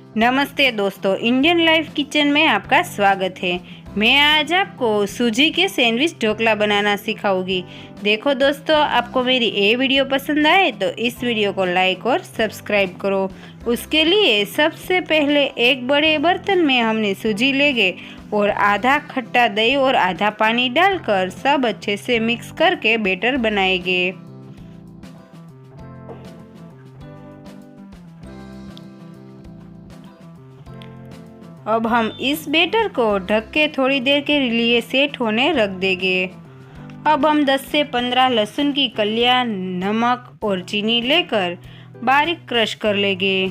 नमस्ते दोस्तों, Indian life kitchen में आपका स्वागत है। मैं आज आपको सूजी के सैंडविच ढोकला बनाना सिखाऊंगी। देखो दोस्तों, आपको मेरी ये वीडियो पसंद आए तो इस वीडियो को लाइक और सब्सक्राइब करो। उसके लिए सबसे पहले एक बड़े बर्तन में हमने सूजी लेंगे और आधा खट्टा दही और आधा पानी डालकर सब अच्छे से मिक्स करके बैटर बनाएंगे। अब हम इस बैटर को ढक के थोड़ी देर के लिए सेट होने रख देंगे। अब हम 10 से 15 लहसुन की कलियां, नमक और चीनी लेकर बारीक क्रश कर लेंगे।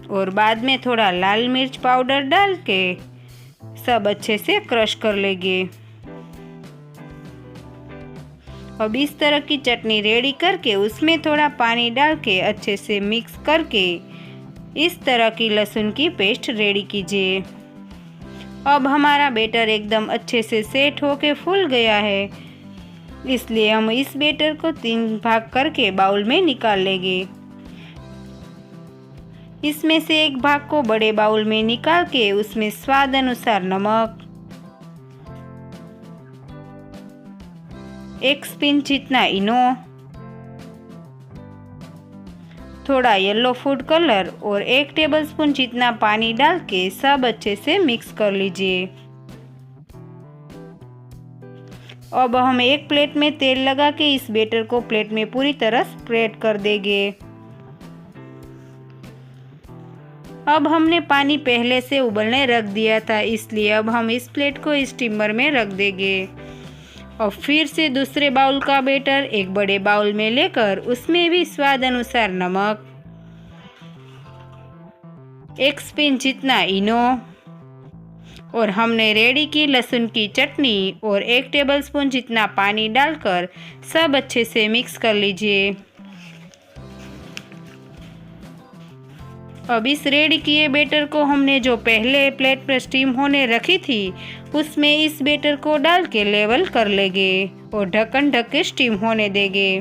और बाद में थोड़ा लाल मिर्च पाउडर डाल के सब अच्छे से क्रश कर लेंगे। अब इस तरह की चटनी रेडी करके उसमें थोड़ा पानी डाल के अच्छे से मिक्स करके इस तरह की लहसुन की पेस्ट रेडी कीजिए। अब हमारा बैटर एकदम अच्छे से सेट होके फूल गया है, इसलिए हम इस बैटर को 3 भाग करके बाउल में निकाल लेंगे। इसमें से एक भाग को बड़े बाउल में निकाल के उसमें स्वाद अनुसार नमक, 1 स्पून जितना इनो, थोड़ा येलो फूड कलर और 1 टेबलस्पून जितना पानी डाल के सब अच्छे से मिक्स कर लीजिए। अब हम एक प्लेट में तेल लगा के इस बैटर को प्लेट में पूरी तरह स्प्रेड कर देंगे। अब हमने पानी पहले से उबलने रख दिया था, इसलिए अब हम इस प्लेट को स्टीमर में रख देंगे। और फिर से दूसरे बाउल का बैटर एक बड़े बाउल में लेकर उसमें भी स्वाद अनुसार नमक, 1 स्पून जितना इनो और हमने रेडी की लहसुन की चटनी और 1 टेबलस्पून जितना पानी डालकर सब अच्छे से मिक्स कर लीजिए। अब इस रेडी किए बैटर को हमने जो पहले प्लेट पर स्टीम होने रखी थी उसमें इस बैटर को डाल के लेवल कर लेंगे और ढक्कन ढक के स्टीम होने देंगे।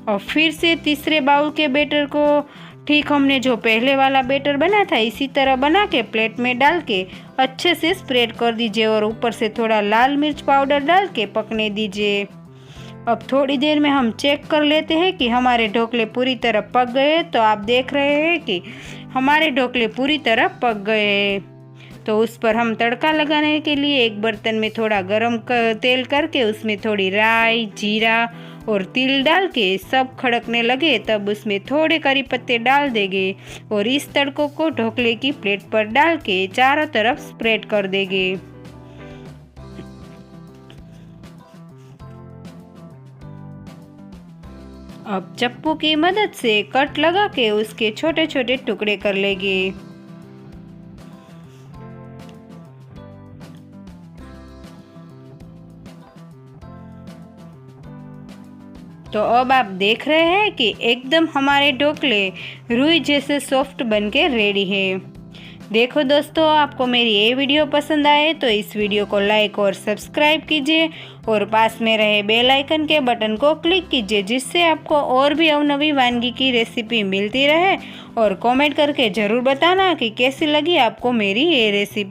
और फिर से तीसरे बाउल के बैटर को ठीक हमने जो पहले वाला बैटर बना था इसी तरह बना के प्लेट में डाल के अच्छे से स्प्रेड कर दीजिए और ऊपर से थोड़ा लाल मिर्च पाउडर डाल के पकने दीजिए। अब थोड़ी देर में हम चेक कर लेते हैं कि हमारे ढोकले पूरी तरह पक गए। तो आप देख रहे हैं कि हमारे ढोकले पूरी तरह पक गए। तो उस पर हम तड़का लगाने के लिए एक बर्तन में थोड़ा गरम तेल करके उसमें थोड़ी राई, जीरा और तिल डाल के सब खड़कने लगे तब उसमें थोड़े करी पत्ते डाल देंगे और इस तड़कों को ढोकले की प्लेट पर डाल के चारों तरफ स्प्रेड कर देंगे। अब चप्पू की मदद से कट लगा के उसके छोटे छोटे टुकड़े कर लेंगे। तो अब आप देख रहे हैं कि एकदम हमारे ढोकले रुई जैसे सॉफ्ट बनके रेडी है। देखो दोस्तों, आपको मेरी ये वीडियो पसंद आए तो इस वीडियो को लाइक और सब्सक्राइब कीजिए और पास में रहे बेल आइकन के बटन को क्लिक कीजिए, जिससे आपको और भी अवनवी वानगी की रेसिपी मिलती रहे। और कमेंट करके ज़रूर बताना कि कैसी लगी आपको मेरी ये रेसिपी।